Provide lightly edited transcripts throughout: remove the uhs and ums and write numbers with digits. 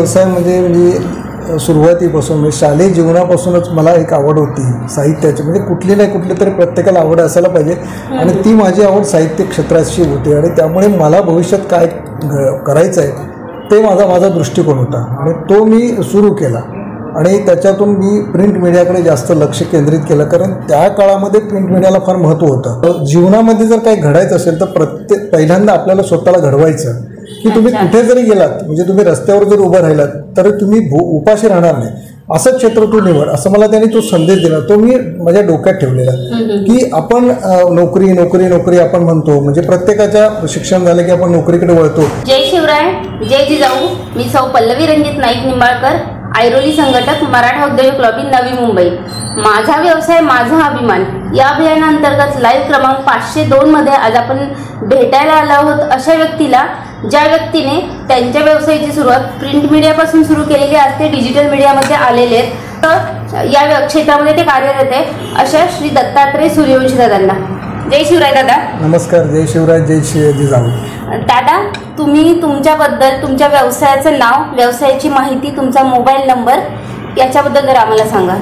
व्यवसायामध्ये म्हणजे सुरुवातीपासून म्हणजे शालेय जीवनापासूनच मला एक आवड होती साहित्याची. म्हणजे कुठली नाही कुठली तरी प्रत्येकाला आवड असायला पाहिजे आणि ती माझी आवड साहित्य क्षेत्राची होती आणि त्यामुळे मला भविष्यात काय करायचं आहे ते माझा दृष्टिकोन होता आणि तो मी सुरू केला आणि त्याच्यातून मी प्रिंट मीडियाकडे जास्त लक्ष केंद्रित केलं. कारण त्या काळामध्ये प्रिंट मीडियाला फार महत्त्व होतं. जीवनामध्ये जर काही घडायचं असेल तर पहिल्यांदा आपल्याला स्वतःला घडवायचं की तुम्ही कुठे जरी गेलात म्हणजे तुम्ही रस्त्यावर जर उभं राहिलात तर तुम्ही उपाशी राहणार नाही. असं क्षेत्र तू निवड असं मला त्यांनी तो संदेश दिला. तो मी माझ्या डोक्यात ठेवलेला की आपण नोकरी नोकरी नोकरी आपण म्हणतो म्हणजे प्रत्येकाच्या शिक्षण झालं की आपण नोकरीकडे वळतो. जय शिवराय, जय जिजाऊ. मी सौ पल्लवी रणजित नाईक निंबाळकर, ऐरोली संघटक, मराठा उद्योजक लॉबी, नवी मुंबई. माझा व्यवसाय माझा अभिमान या अभियानाअंतर्गत लाईव्ह क्रमांक 502 मध्ये आज आपण भेटायला आलो आहोत अशा व्यक्तीला ज्या व्यक्तीने त्यांच्या व्यवसायाची सुरुवात प्रिंट मीडियापासून सुरू केलेली आज ते डिजिटल मीडियामध्ये आलेले आहेत. तर या क्षेत्रामध्ये ते कार्यरत आहे अशा श्री दत्तात्रय सूर्यवंशी दादांना. जय शिवराय दादा. नमस्कार. जय शिवराय, जय जिजाऊ. दादा, तुम्ही तुमच्याबद्दल तुमच्या व्यवसायाचं नाव, व्यवसायाची माहिती, तुमचा मोबाईल नंबर याच्याबद्दल जर आम्हाला सांगा.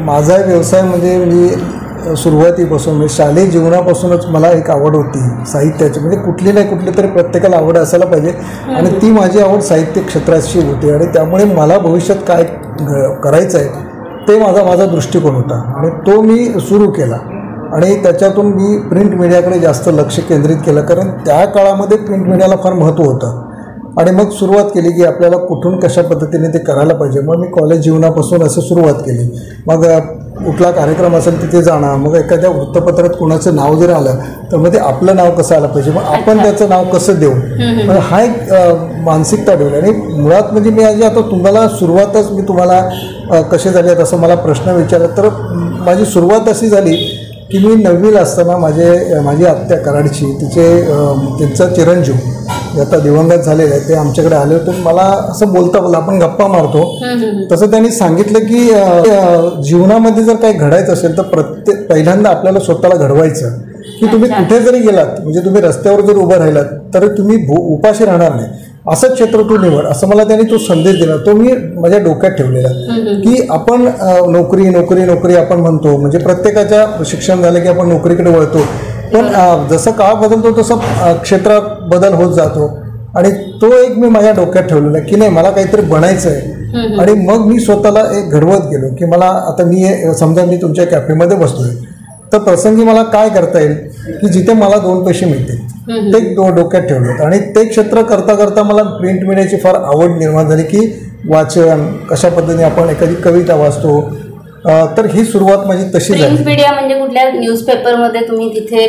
माझा व्यवसाय म्हणजे मी सुरुवातीपासून म्हणजे शालेय जीवनापासूनच मला एक आवड होती साहित्याची. म्हणजे कुठली नाही कुठली तरी प्रत्येकाला आवड असायला पाहिजे आणि ती माझी आवड साहित्य क्षेत्राची होती आणि त्यामुळे मला भविष्यात काय करायचं आहे ते माझा दृष्टिकोन होता आणि तो मी सुरू केला आणि त्याच्यातून मी प्रिंट मीडियाकडे जास्त लक्ष केंद्रित केलं. कारण त्या काळामध्ये प्रिंट मीडियाला फार महत्त्व होतं आणि मग सुरुवात केली की आपल्याला कुठून कशा पद्धतीने ते करायला पाहिजे. मग मी कॉलेज जीवनापासून असं सुरुवात केली. मग कुठला कार्यक्रम असेल तिथे जाणं, मग एखाद्या वृत्तपत्रात कोणाचं नाव जर आलं तर मग ते आपलं नाव कसं आलं पाहिजे, मग आपण त्याचं नाव कसं देऊ, म्हणजे हा एक मानसिकता ठेवली. आणि मुळात म्हणजे मी आता तुम्हाला सुरुवातच मी तुम्हाला कसे झाले असं मला प्रश्न विचारला तर माझी सुरुवात अशी झाली की मी 9वीला असताना माझी आत्या कराडची त्यांचा चिरंजीव आता दिवंगत झालेलं आहे ते आमच्याकडे आले होते. मला असं बोलता आपण गप्पा मारतो तसं त्यांनी सांगितलं की जीवनामध्ये जर काही घडायचं असेल तर पहिल्यांदा आपल्याला स्वतःला घडवायचं की तुम्ही कुठे जरी गेलात म्हणजे तुम्ही रस्त्यावर जर उभं राहिलात तर तुम्ही उपाशी राहणार नाही. असं क्षेत्र तू निवड असं मला त्यांनी तो संदेश दिला. तो मी माझ्या डोक्यात ठेवलेला की आपण नोकरी नोकरी नोकरी आपण म्हणतो म्हणजे प्रत्येकाच्या शिक्षण झालं की आपण नोकरीकडे वळतो. पण जसं काळ बदलतो तसं क्षेत्रात बदल होत जातो आणि तो एक मी माझ्या डोक्यात ठेवलेला की नाही मला काहीतरी बनायचं आहे. आणि मग मी स्वतःला एक घडवत गेलो की मला आता मी समजा मी तुमच्या कॅफेमध्ये बसलोय तर प्रसंगी मला काय करता येईल की जिथे मला 2 पैसे मिळतील ते डोक्यात ठेवलं. आणि ते क्षेत्र करता करता मला प्रिंट मीडियाची फार आवड निर्माण झाली की वाचन कशा पद्धतीने आपण एखादी कविता वाचतो. तर ही सुरुवात माझी तशी झाली. प्रिंट मीडिया म्हणजे कुठल्या न्यूजपेपरमध्ये तुम्ही तिथे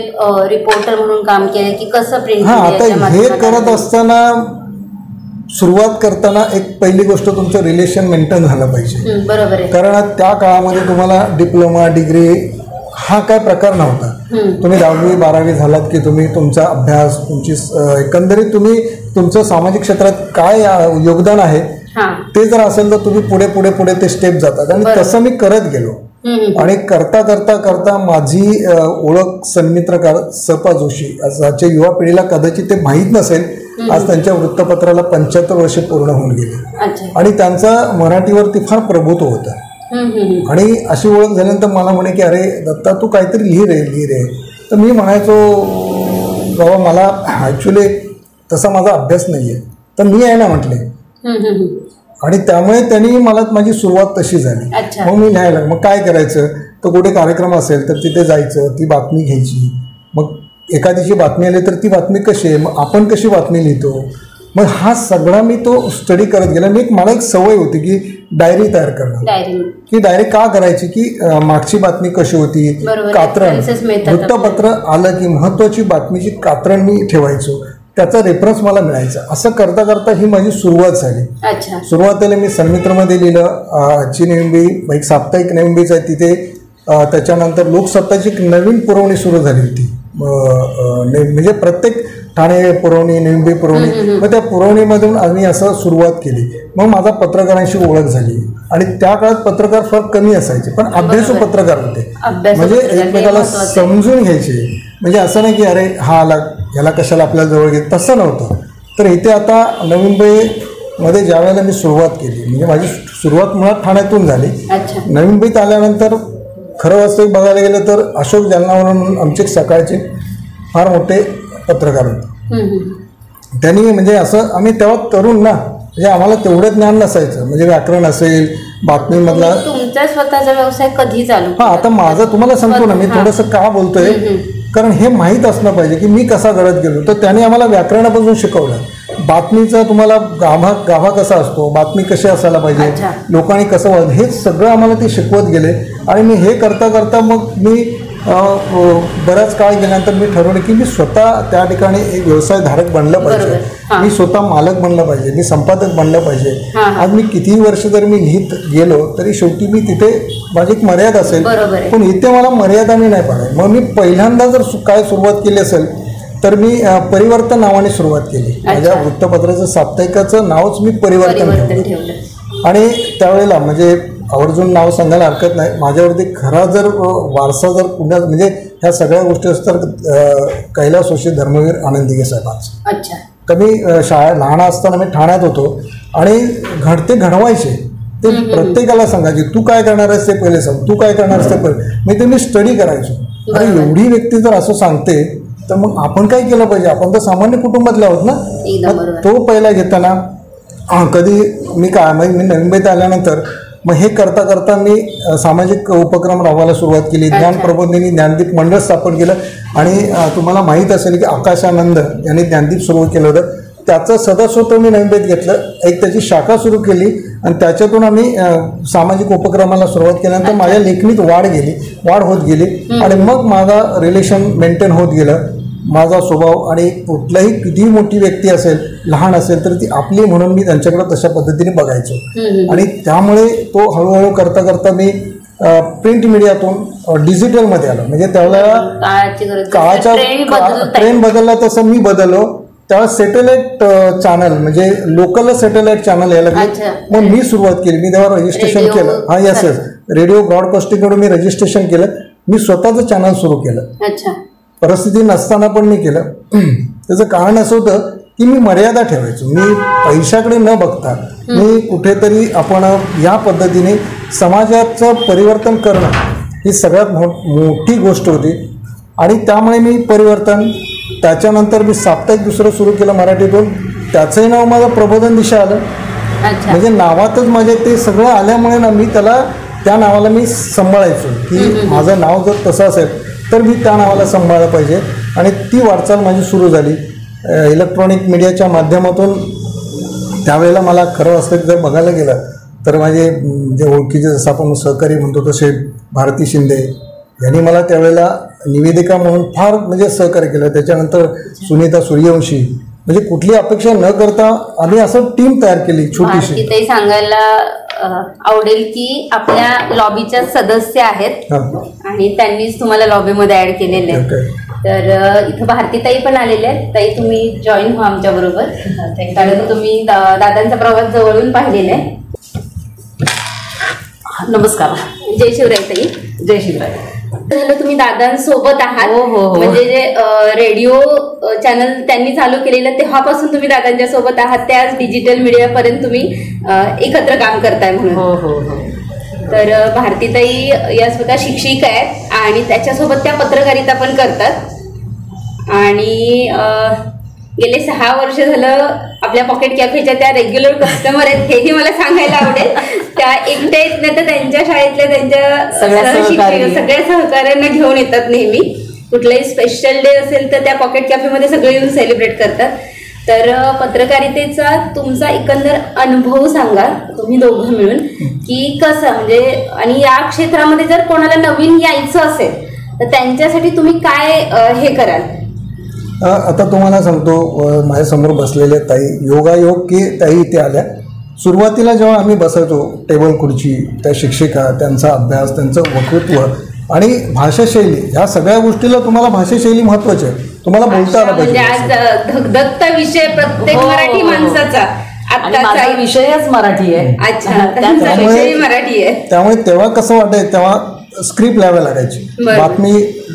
रिपोर्टर म्हणून काम केलं की कसं प्रिंट? आता हे करत असताना सुरुवात करताना एक पहिली गोष्ट तुमचं रिलेशन मेंटेन झालं पाहिजे. बरोबर आहे. कारण त्या काळामध्ये तुम्हाला डिप्लोमा डिग्री हा काय प्रकार नव्हता. तुम्ही 10वी 12वी झालात की तुम्ही तुमचा अभ्यास तुमची एकंदरीत तुम्ही तुमचं सामाजिक क्षेत्रात काय योगदान आहे ते जर असेल तर तुम्ही पुढे पुढे पुढे ते स्टेप जातात. आणि तसं मी करत गेलो आणि करता करता करता माझी ओळख सन्मित्रकार सपा जोशी आजच्या युवा पिढीला कदाचित ते माहीत नसेल. आज त्यांच्या वृत्तपत्राला 75 वर्षे पूर्ण होऊन गेले आणि त्यांचा मराठीवरती फार प्रभुत्व होतं. आणि अशी ओळख झाल्यानंतर मला म्हणे की अरे दत्ता तू काहीतरी लिही रे. तर मी म्हणायचो बाबा मला ॲक्च्युली तसा माझा अभ्यास नाही आहे तर मी आहे ना म्हटले. आणि त्यामुळे त्यांनी मला माझी सुरुवात तशी झाली. मग मी लिहायला मग काय करायचं तर कुठे कार्यक्रम असेल तर तिथे जायचं ती बातमी घ्यायची. मग एखादीची बातमी आली तर ती बातमी कशी आहे मग आपण कशी बातमी लिहितो मग हा सगळा मी तो स्टडी करत गेला. मला एक सवय होती की डायरी तयार करणं की डायरी का करायची की मागची बातमी कशी होती कात्रण वृत्तपत्र आलं की महत्वाची बातमीची कात्रण मी ठेवायचो त्याचा रेफरन्स मला मिळायचा. असं करता करता ही माझी सुरुवात झाली. सुरुवातीला मी सन्मित्रमध्ये लिहिलं. आजची नवी एक साप्ताहिक नवीनबीच आहे तिथे. त्याच्यानंतर लोकसत्ताची एक नवीन पुरवणी सुरू झाली होती म्हणजे प्रत्येक ठाणे पुरवणी नवी पुरवणी मग त्या पुरवणीमधून आम्ही असं सुरुवात केली. मग माझा पत्रकारांशी ओळख झाली आणि त्या काळात पत्रकार फार कमी असायचे पण अभ्यासू पत्रकार होते म्हणजे एकमेकाला समजून घ्यायचे. म्हणजे असं नाही की अरे हा आला ह्याला कशाला आपल्याला जवळ घेत तसं नव्हतं. तर इथे आता नवी मुंबई मध्ये ज्या वेळेला मी सुरुवात केली, म्हणजे माझी सुरुवात मुळात ठाण्यातून झाली. अच्छा. नवी मुंबईत आल्यानंतर खरं वास्तविक बघायला गेलं तर अशोक जालनावरून म्हणून आमचे सकाळचे फार मोठे पत्रकार होते. त्यांनी म्हणजे असं आम्ही तेव्हा तरुण ना, म्हणजे आम्हाला तेवढं ज्ञान नसायचं, म्हणजे व्याकरण असेल, बातमीमधला. तुमचा स्वतःचा व्यवसाय कधी चालू? हा, आता माझं तुम्हाला सांगतो ना, मी थोडंसं का बोलतोय, कारण हे माहीत असलं पाहिजे की मी कसा घडत गेलो. तर त्याने आम्हाला व्याकरणापासून शिकवलं. बातमीचा तुम्हाला गाभा कसा असतो, बातमी कशी असायला पाहिजे, लोकांनी कसं हे सगळं आम्हाला ते शिकवत गेले. आणि मी हे करता करता मग मी बराच काळ गेल्यानंतर मी ठरवलं की मी स्वतः त्या ठिकाणी एक व्यवसायधारक बनलं पाहिजे, मी स्वतः मालक बनलं पाहिजे, मी संपादक बनलं पाहिजे. आज मी कितीही वर्ष जर मी लिहित गेलो तरी शेवटी मी तिथे माझी एक मर्यादा असेल, पण इथे मला मर्यादा मी नाही पाडायची. मग मी पहिल्यांदा जर काय सुरुवात केली असेल तर मी परिवर्तन नावाने सुरुवात केली. माझ्या वृत्तपत्राचं साप्ताहिकाचं नावच मी परिवर्तन ठेवलं. आणि त्यावेळेला म्हणजे आवर्जून नाव सांगायला हरकत नाही, माझ्यावरती खरा जर वारसा जर पुण्यात म्हणजे ह्या सगळ्या गोष्टी असतात कैलासवासी धर्मवीर आनंद साहेबांचं. अच्छा. कमी शाळा लहान असताना मी ठाण्यात होतो आणि घडवायचे ते प्रत्येकाला सांगायचे, तू काय करणार आहेस ते पहिले सांग, तू काय करणार आहेस ते पहिले. मी स्टडी करायचो. आणि एवढी व्यक्ती जर असं सांगते तर मग आपण काय केलं पाहिजे, आपण तर सामान्य कुटुंबातले आहोत ना. तो पहिला घेताना कधी मी नवी मुंबईत आल्यानंतर मग हे करता करता मी सामाजिक उपक्रम राबवायला सुरुवात केली. ज्ञान प्रबोधिनी ज्ञानदीप मंडळ स्थापन केलं. आणि तुम्हाला माहीत असेल की आकाशानंद यांनी ज्ञानदीप सुरू केलं होतं, त्याचं सदस्यत्व मी नवी मुंबईत घेतलं, एक त्याची शाखा सुरू केली आणि त्याच्यातून आम्ही सामाजिक उपक्रमाला सुरुवात केल्यानंतर माझ्या लेखणीत वाढ होत गेली. आणि मग माझा रिलेशन मेंटेन होत गेलं. माझा स्वभाव आणि कुठलाही कितीही मोठी व्यक्ती असेल, लहान असेल तर ती आपली म्हणून मी त्यांच्याकडे तशा पद्धतीने बघायचो. आणि त्यामुळे तो हळूहळू करता करता मी प्रिंट मीडियातून डिजिटलमध्ये आलो. म्हणजे त्यावेळेला काळाचा ट्रेंड बदलला तसं मी बदललो. त्यावेळेला सॅटेलाइट चॅनल म्हणजे लोकल सॅटेलाइट चॅनल यायला लागले. मग मी सुरुवात केली. मी तेव्हा रजिस्ट्रेशन केलं. हा, येस, रेडिओ ब्रॉडकास्टिंगकडून मी रजिस्ट्रेशन केलं. मी स्वतःचं चॅनल सुरू केलं. परिस्थिती नसताना पण मी केलं. त्याचं कारण असं होतं की मी मर्यादा ठेवायचो. मी पैशाकडे न बघता मी कुठेतरी आपण या पद्धतीने समाजाचं परिवर्तन करणं ही सगळ्यात मोठी गोष्ट होती. आणि त्यामुळे मी परिवर्तन, त्याच्यानंतर मी साप्ताहिक दुसरं सुरू केलं मराठीतून. त्याचंही नाव माझं प्रबोधन दिशा आलं. म्हणजे नावातच माझे ते सगळं आल्यामुळे ना मी त्या नावाला मी सांभाळायचो की माझं नाव जर तसं असेल तर मी त्या नावाला सांभाळलं पाहिजे. आणि ती वाटचाल माझी सुरू झाली इलेक्ट्रॉनिक मीडियाच्या माध्यमातून. त्यावेळेला मला खरं असतं जर बघायला गेलं तर माझे जे ओळखीचे जसं आपण सहकारी म्हणतो तसे भारती शिंदे यांनी मला त्यावेळेला निवेदिका म्हणून फार म्हणजे सहकार्य केलं. त्याच्यानंतर सुनीता सूर्यवंशी, म्हणजे कुठली अपेक्षा न करता आम्ही असं टीम तयार केली छोटीशी. ते सांगायला आवडेल की आपल्या लॉबीच्या सदस्य आहेत आणि त्यांनीच तुम्हाला लॉबीमध्ये ऍड केलेले आहे. तर इथं भारतीताई पण आलेले आहेत. ताई, तुम्ही जॉईन व्हा आमच्या बरोबर, कारण तुम्ही दादांचा प्रवास जवळून पाहिलेला आहे. नमस्कार. जय शिवराय ताई. जय शिवराय. तुम्ही दादांसोबत आहात. म्हणजे जे रेडिओ चॅनल त्यांनी चालू केलेलं तेव्हापासून तुम्ही दादांच्या सोबत आहात. ते आज डिजिटल मीडिया पर्यंत तुम्ही एकत्र काम करताय म्हणून. तर भारतीताई या स्वतः शिक्षिका आहेत आणि त्याच्यासोबत त्या पत्रकारिता पण करतात. आणि गेले 6 वर्ष झालं आपल्या पॉकेट कॅफेच्या त्या रेग्युलर कस्टमर आहेत, हेही मला सांगायला आवडेल. त्या एकट्या येत नाही तर त्यांच्या शाळेतल्या त्यांच्या सगळ्या सहकार्यांना घेऊन येतात नेहमी. कुठलाही स्पेशल डे असेल तर त्या पॉकेट कॅफेमध्ये सगळे येऊन सेलिब्रेट करतात. तर पत्रकारितेचा तुमचा एकंदर अनुभव सांगा तुम्ही दोघं मिळून, की कसं म्हणजे, आणि या क्षेत्रामध्ये जर कोणाला नवीन यायचं असेल तर त्यांच्यासाठी तुम्ही काय हे कराल? आता तुम्हाला सांगतो, माझ्यासमोर बसलेल्या ताई योगायोग की ताई इथे आल्या. सुरुवातीला जेव्हा आम्ही बसायचो टेबल खुर्ची, त्या शिक्षिका, त्यांचा अभ्यास, त्यांचं वक्तृत्व आणि भाषाशैली, ह्या सगळ्या गोष्टीला तुम्हाला भाषाशैली महत्वाची आहे. तुम्हाला बोलता आलं पाहिजे. आज धगधगता विषय प्रत्येक मराठी माणसाचा आजचा विषयच मराठी आहे. अच्छा, त्यांचा विषय मराठी आहे. त्यामुळे तेव्हा कसं वाटायचं, तेव्हा स्क्रिप्ट लिहावी लागायची. बातमी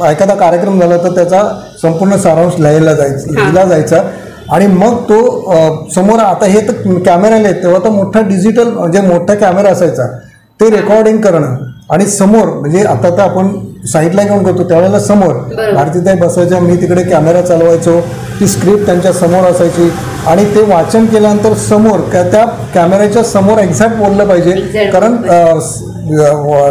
एखादा कार्यक्रम झाला तर त्याचा संपूर्ण सारांश लिहिला जायचा. आणि मग तो समोर आता हे तर कॅमेरा आहेत तेव्हा तर मोठा डिजिटल म्हणजे मोठा कॅमेरा असायचा ते रेकॉर्डिंग करणं आणि समोर म्हणजे आता तर आपण साईडला घेऊन करतो त्यावेळेला समोर भारतीताई बसायच्या मी तिकडे कॅमेरा चालवायचो ती स्क्रिप्ट त्यांच्या समोर असायची आणि ते वाचन केल्यानंतर समोर त्या कॅमेऱ्याच्या समोर एक्झॅक्ट बोललं पाहिजे कारण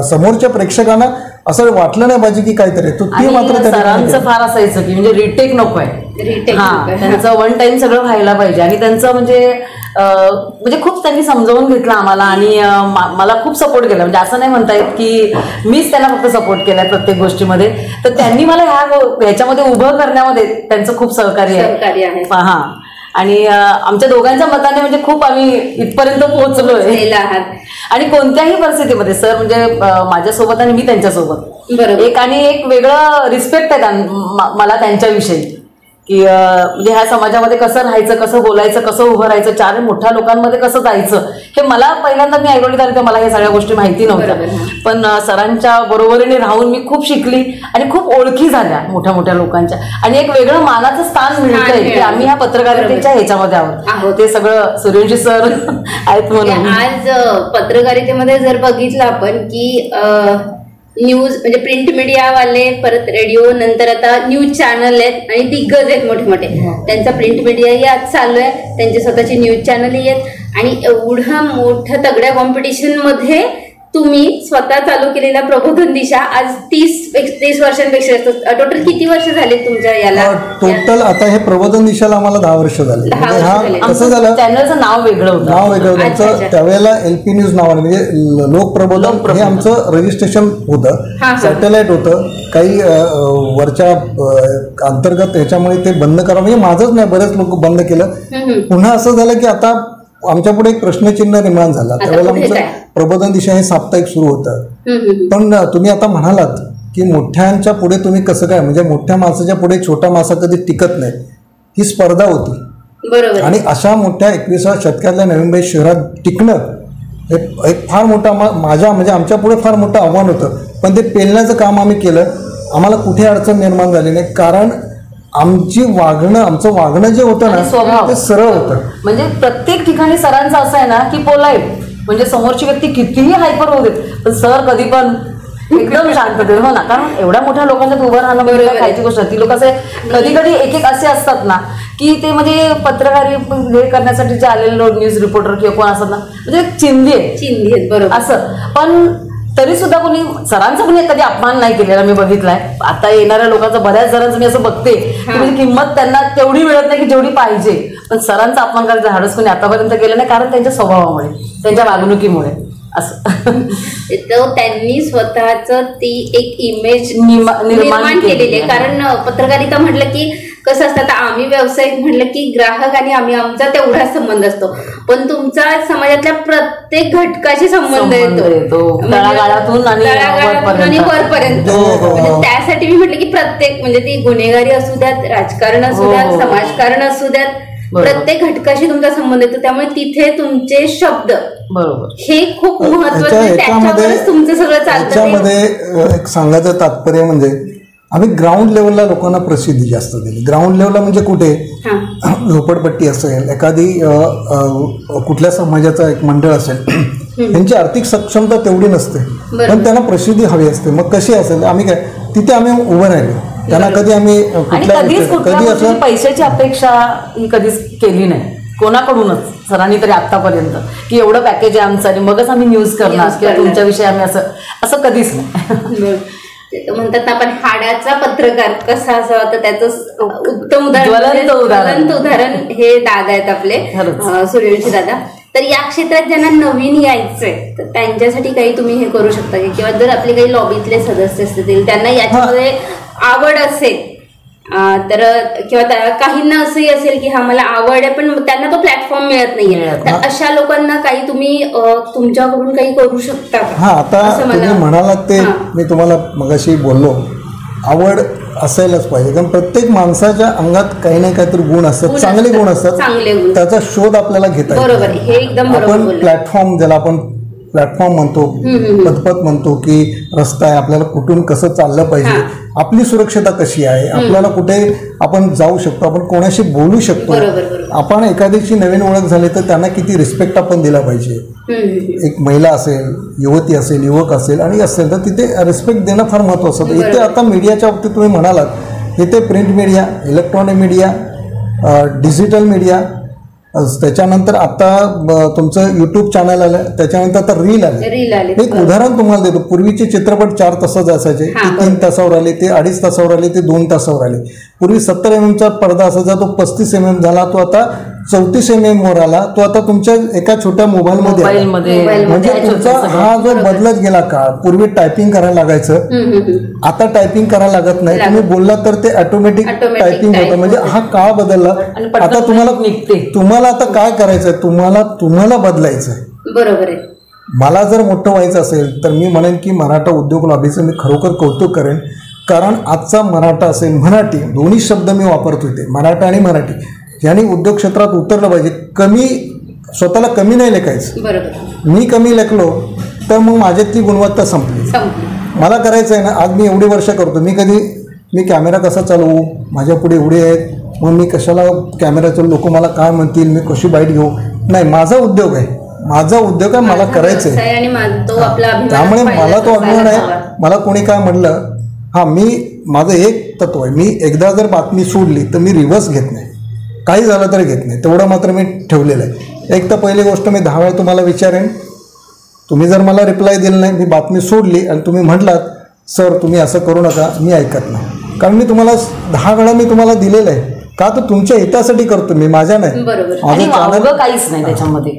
समोरच्या प्रेक्षकांना असं वाटलं नाही पाहिजे की काहीतरी तो ती मात्र सरांचं फार असायचं की म्हणजे रिटेक नकोय त्यांचं वन टाइम सगळं व्हायला पाहिजे आणि त्यांचं म्हणजे खूप त्यांनी समजावून घेतलं आम्हाला आणि मला खूप सपोर्ट केला म्हणजे असं नाही म्हणता येत की मीच त्यांना फक्त सपोर्ट केलाय प्रत्येक गोष्टीमध्ये तर त्यांनी मला ह्याच्यामध्ये उभं करण्यामध्ये त्यांचं खूप सहकार्य आहे हा आणि आमच्या दोघांच्या मताने म्हणजे खूप आम्ही इथपर्यंत पोहोचलोय आणि कोणत्याही परिस्थितीमध्ये सर म्हणजे माझ्यासोबत आणि मी त्यांच्यासोबत एक वेगळं रिस्पेक्ट आहे मला त्यांच्याविषयी की म्हणजे ह्या समाजामध्ये कसं राहायचं कसं बोलायचं कसं उभं राहायचं चार मोठ्या लोकांमध्ये कसं जायचं हे मला पहिल्यांदा मी ऐरोलीत आले तर मला या सगळ्या गोष्टी माहिती नव्हत्या पण सरांच्या बरोबरीने राहून मी खूप शिकली आणि खूप ओळखी झाल्या मोठ्या मोठ्या लोकांच्या आणि एक वेगळं मानाचं स्थान मिळतंय की आम्ही ह्या पत्रकारितेच्या ह्याच्यामध्ये आहोत ते सगळं सूर्यवंशी सर आहेत म्हणून आज पत्रकारितेमध्ये जर बघितलं आपण की न्यूज म्हणजे प्रिंट मीडियावाले परत रेडिओ नंतर आता न्यूज चॅनल आहेत आणि दिग्गज आहेत मोठे मोठे त्यांचा प्रिंट मीडियाही आज चालू आहे त्यांचे स्वतःचे न्यूज चॅनलही आहेत आणि एवढं मोठ्या तगड्या कॉम्पिटिशन मध्ये तुम्ही स्वतः चालू केलेल्या प्रबोधन दिशा आज 30 वर्षांपेक्षा टोटल किती वर्ष झाले तुमच्या याला टोटल आता हे प्रबोधन दिशाला आम्हाला 10 वर्ष झाले हा कसं झालं चॅनलचं नाव वेगळं होतं त्यावेळेला LP न्यूज नावाने म्हणजे लोक प्रबोधन हे आमचं रजिस्ट्रेशन होतं सॅटेलाइट होतं काही वरच्या अंतर्गत ह्याच्यामुळे ते बंद करा म्हणजे माझंच नाही बरेच लोक बंद केलं पुन्हा असं झालं की आता आमच्या पुढे एक प्रश्नचिन्ह निर्माण झाला त्यावेळेला आमचं प्रबोधन दिशा हे साप्ताहिक सुरू होतं पण तुम्ही आता म्हणालात की मोठ्यांच्या पुढे तुम्ही कसं काय म्हणजे मोठ्या माणसाच्या पुढे छोटा माणसा कधी टिकत नाही ही स्पर्धा होती आणि अशा मोठ्या 21व्या शतकातल्या नवी मुंबई शहरात टिकणं हे एक फार मोठा माझ्या म्हणजे आमच्या पुढे फार मोठं आव्हान होतं पण ते पेलण्याचं काम आम्ही केलं आम्हाला कुठे अडचण निर्माण झाली नाही कारण आमचं वागणं जे होतं ना स्वभाव ते सरळ होतं म्हणजे प्रत्येक ठिकाणी सरांचं असं आहे ना की पोलाईट म्हणजे समोरची व्यक्ती कितीही हायपर होऊ देत पण सर कधी पण एकदम शांततेत हो ना कारण एवढ्या मोठ्या लोकांच्यात उभं राहणं म्हणजे खायची गोष्ट ती लोक असे कधी कधी एक असे असतात ना की ते म्हणजे पत्रकारी हे करण्यासाठी जे आलेले न्यूज रिपोर्टर किंवा कोण असतात ना म्हणजे चिंधी आहेत बरोबर असं पण तरी सुद्धा कोणी सरांचा कोणी कधी अपमान नाही केलेला मी बघितलाय आता येणाऱ्या लोकांचा बऱ्याच जणांचं मी असं बघते की म्हणजे किंमत त्यांना तेवढी मिळत नाही की जेवढी पाहिजे पण सरांचा अपमान करायचं धाडस कोणी आतापर्यंत केलं नाही कारण त्यांच्या स्वभावामुळे त्यांच्या वागणुकीमुळे असं त्यांनी स्वतःच ती एक इमेज निर्माण केलेली आहे कारण पत्रकारिता म्हटलं की कसं असतं आम्ही व्यावसायिक म्हटलं की ग्राहक आणि आमचा तेवढाच संबंध असतो पण तुमचा समाजातल्या प्रत्येक घटकाशी संबंध येतो तळागाळातून आणि वरपर्यंत त्यासाठी मी म्हटलं की प्रत्येक म्हणजे ती गुन्हेगारी असू द्यात राजकारण असू द्यात समाजकारण असू द्यात प्रत्येक घटकाशी तुमचा संबंध येतो त्यामुळे तिथे तुमचे शब्द हे खूप महत्वाचं आहे त्याच्यावरच तुमचं सगळं चालतं त्याच्यामध्ये एक सांगायचं तात्पर्य म्हणजे आम्ही ग्राउंड लेवलला लोकांना प्रसिद्धी जास्त दिली ग्राउंड लेवलला म्हणजे कुठे झोपडपट्टी असेल एखादी कुठल्या समाजाचं एक मंडळ असेल त्यांची आर्थिक सक्षमता तेवढी नसते पण त्यांना प्रसिद्धी हवी असते मग कशी असेल आम्ही काय तिथे आम्ही उभं राहिलो त्यांना कधी आम्ही कधी असं पैशाची अपेक्षा ही कधीच केली नाही कोणाकडूनच सरांनी तरी आतापर्यंत की एवढं पॅकेज आहे आमचं आणि मगच आम्ही न्यूज करणार किंवा तुमच्याविषयी आम्ही असं कधीच नाही म्हणतात आपण हाडाचा पत्रकार कसा असावा तर त्याचं उत्तम उदाहरण हे दादा आहेत आपले सूर्यवंशी दादा तर या क्षेत्रात ज्यांना नवीन यायचंय तर त्यांच्यासाठी काही तुम्ही हे करू शकता की किंवा जर आपले काही लॉबीतले सदस्य असतील त्यांना याच्यामध्ये आवड असेल तर किंवा काहींना असंही असेल की हा मला आवड आहे पण त्यांना तो प्लॅटफॉर्म मिळत नाहीये तर अशा लोकांना काही तुम्ही तुमच्याकडून काही करू शकता का आता तुम्ही म्हणालात ते मी तुम्हाला मगाशी बोललो आवड असायलाच पाहिजे कारण प्रत्येक माणसाच्या अंगात काही ना काहीतरी गुण असतात चांगले गुण असतात त्याचा शोध आपल्याला घेता बरोबर हे एकदम आपण प्लॅटफॉर्म ज्याला आपण प्लॅटफॉर्म म्हणतो, पदपथ म्हणतो की रस्ता आहे, आपल्याला कुठून कसं चाललं पाहिजे, आपली सुरक्षता कशी आहे, आपल्याला कुठे आपण जाऊ शकतो, आपण कोणाशी बोलू शकतो, आपण एखाद्याची नवीन ओळख झाली तर त्यांना किती रिस्पेक्ट आपण दिला पाहिजे. एक महिला असेल, युवती असेल, युवक असेल आणि असेल तर तिथे रिस्पेक्ट देणं फार महत्त्वाचं होतं. इथे आता मीडियाच्या बाबतीत तुम्ही म्हणालात, इथे print media, electronic media, digital media, त्याच्यानंतर आता तुमचं यूट्यूब चॅनल आलं, त्याच्यानंतर आता रील आले. एक उदाहरण तुम्हाला देतो. पूर्वीचे चित्रपट 4 तासाचे असायचे, ते 3 तासावर आले, ते 2.5 तासावर आले, ते 2 तासावर आले. पूर्वी 70 mm पडदा असायचा, तो 35 mm झाला, तो आता 34 mm वर आला, तो आता तुमच्या एका छोट्या मोबाईलमध्ये आला. म्हणजे तुमचा हा जो बदलत गेला काळ. पूर्वी टायपिंग करायला लागायचं, आता टायपिंग करायला लागत नाही. तुम्ही बोललात तर ते ऑटोमॅटिक टायपिंग होतं. म्हणजे हा काळ बदलला. आता तुम्हाला आता काय करायचंय, तुम्हाला बदलायचंय. बरोबर आहे. मला जर मोठं व्हायचं असेल तर मी म्हणेन की मराठा उद्योग लॉबीचं मी खरोखर कौतुक करेन. कारण आजचा मराठा असेल, मराठी, दोन्ही शब्द मी वापरतो इथे, मराठा आणि मराठी, यांनी उद्योग क्षेत्रात उतरलं पाहिजे. स्वतःला कमी नाही लेखायचं. मी कमी लेखलो तर मग माझ्यातली गुणवत्ता संपली. मला करायचं आहे ना, आज मी एवढी वर्ष करतो, मी कॅमेरा कसा चालवू, माझ्या पुढे एवढे आहेत, मग मी कशाला कॅमेराचं, लोक मला काय म्हणतील, मी कशी बाईट घेऊ. नाही, माझा उद्योग आहे, मला करायचं आहे. त्यामुळे मला तो अभिमान आहे. मला कोणी काय म्हणलं, माझं एक तत्व आहे, मी एकदा जर बातमी सोडली तर मी रिव्हर्स घेत नाही, काही झालं तरी घेत नाही. तेवढं मात्र मी ठेवलेलं आहे. एक तर पहिली गोष्ट मी 10 वेळा तुम्हाला विचारेन, तुम्ही जर मला रिप्लाय दिला नाही, मी बातमी सोडली आणि तुम्ही म्हटलात सर तुम्ही असं करू नका, मी ऐकत नाही. कारण मी तुम्हाला 10 वेळा मी तुम्हाला दिलेलं आहे. का तर तुमच्या हितासाठी करतो मी, माझ्या नाही. माझं काहीच नाही त्याच्यामध्ये.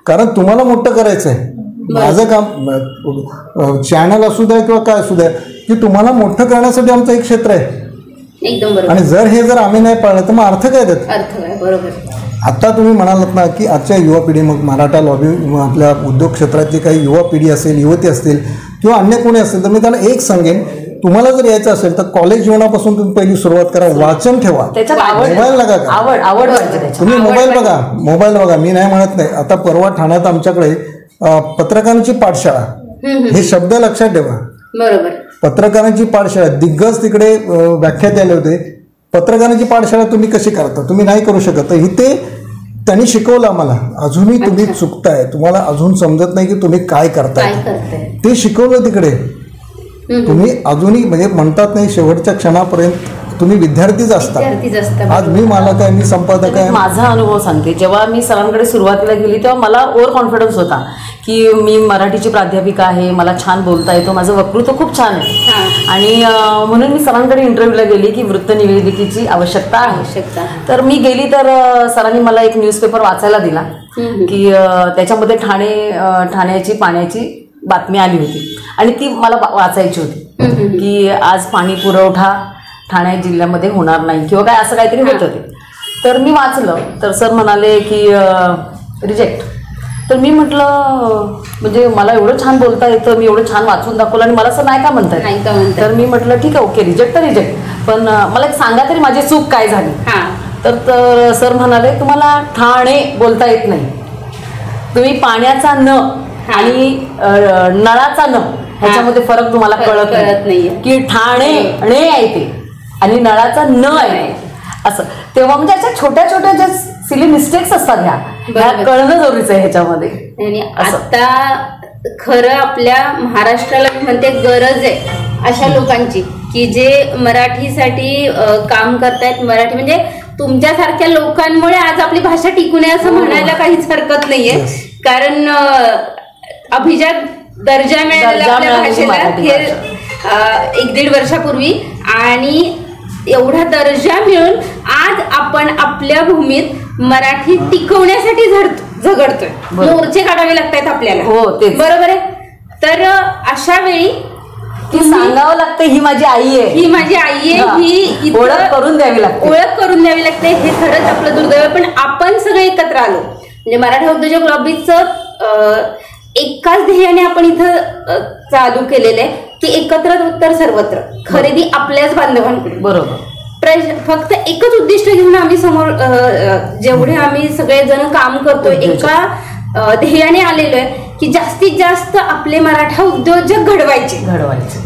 कारण तुम्हाला मोठं करायचं आहे. माझं काम चॅनल असू द्या किंवा काय असू द्या, की तुम्हाला मोठं करण्यासाठी आमचं एक क्षेत्र आहे. आणि जर आम्ही नाही पाळलं तर मग अर्थ काय देत. आता तुम्ही म्हणालात ना की आजच्या युवा पिढी, मग मराठा लॉबी, आपल्या उद्योग क्षेत्रातली काही युवा पिढी असेल, युवती असतील किंवा अन्य कोणी असेल, तर मी त्यांना एक सांगेन, तुम्हाला जर यायचं असेल तर कॉलेज जीवनापासून तुम्ही पहिली सुरुवात करा. वाचन ठेवा, मोबाईल नका का, तुम्ही मोबाईल बघा. मी नाही म्हणत नाही. आता परवा ठाण्यात आमच्याकडे पत्रकारांची पाठशाळा, हे शब्द लक्षात ठेवा. पत्रकारांची पाठशाळा, दिग्गज तिकडे व्याख्यात आले होते. पत्रकारांची पाठशाळा तुम्ही कशी करता, तुम्ही नाही करू शकत. तर इथे त्यांनी शिकवलं आम्हाला. अजूनही तुम्ही चुकताय, तुम्हाला अजून समजत नाही की तुम्ही काय करताय, ते शिकवलं तिकडे. तुम्ही अजूनही म्हणजे म्हणतात नाही, शेवटच्या क्षणापर्यंत तुम्ही विद्यार्थीच असता. आज मी मालक आहे, मी संपादक आहे. माझा अनुभव सांगते, जेव्हा मी सरांकडे सुरुवातीला गेली तेव्हा मला ओव्हर कॉन्फिडन्स होता की मी मराठीची प्राध्यापिका आहे, मला छान बोलता येतो, माझं वक्तृत्व खूप छान आहे. आणि म्हणून मी सरांकडे इंटरव्ह्यूला गेली की वृत्तनिवेदिकेची आवश्यकता आहे. तर मी गेली तर सरांनी मला एक न्यूजपेपर वाचायला दिला की त्याच्यामध्ये ठाण्याची पाण्याची बातमी आली होती आणि ती मला वाचायची होती की आज पाणी पुरवठा ठाणे जिल्ह्यामध्ये होणार नाही किंवा काय असं काहीतरी होतं ते. तर मी वाचलं तर सर म्हणाले की रिजेक्ट. तर मी म्हटलं म्हणजे मला एवढं छान बोलता येतं, मी एवढं छान वाचून दाखवलं आणि मला असं नाही का म्हणतात. तर मी म्हटलं ठीक आहे, ओके, रिजेक्ट तर रिजेक्ट, पण मला एक सांगा तरी माझी चूक काय झाली. तर सर म्हणाले तुम्हाला ठाणे बोलता येत नाही, तुम्ही पाण्याचा न आणि नळाचा न ह्याच्यामध्ये फरक तुम्हाला कळत नाही की ठाणे णे आहे ते आणि नळाचा न आहे असं. तेव्हा म्हणजे अशा छोट्या छोट्या ज्या सिली मिस्टेक्स असतात ह्या कळणं जरुरीचं आहे ह्याच्यामध्ये. आणि आता खरं आपल्या महाराष्ट्राला म्हणते गरज आहे अशा लोकांची की जे मराठीसाठी काम करतायत. मराठी म्हणजे तुमच्यासारख्या लोकांमुळे आज आपली भाषा टिकून आहे असं म्हणायला काहीच हरकत नाहीये. कारण अभिजात दर्जा मिळालेला आपल्या भाषेला हे 1-1.5 वर्षापूर्वी, आणि एवढा दर्जा मिळून आज आपण आपल्या भूमीत मराठी टिकवण्यासाठी झगडतोय. मोर्चे काढावे लागतात आपल्याला. बरोबर आहे. तर अशा वेळी सांगावं लागतं ही माझी आई आहे, ही माझी आई आहे, ही ओळख करून द्यावी लागते. हे खरंच आपलं दुर्दैव. पण आपण सगळे एकत्र आलो म्हणजे मराठा उद्योजक लॉबीचं एकाच ध्येयाने आपण इथं चालू केलेलं आहे की एकत्र उत्तर सर्वत्र, खरेदी आपल्याच बांधवांकडे. बरोबर. फक्त एकच उद्दिष्ट घेऊन आम्ही समोर जेवढे आम्ही सगळेजण काम करतोय एका ध्येयाने आलेलो आहे की जास्तीत जास्त आपले मराठा उद्योजक घडवायचे.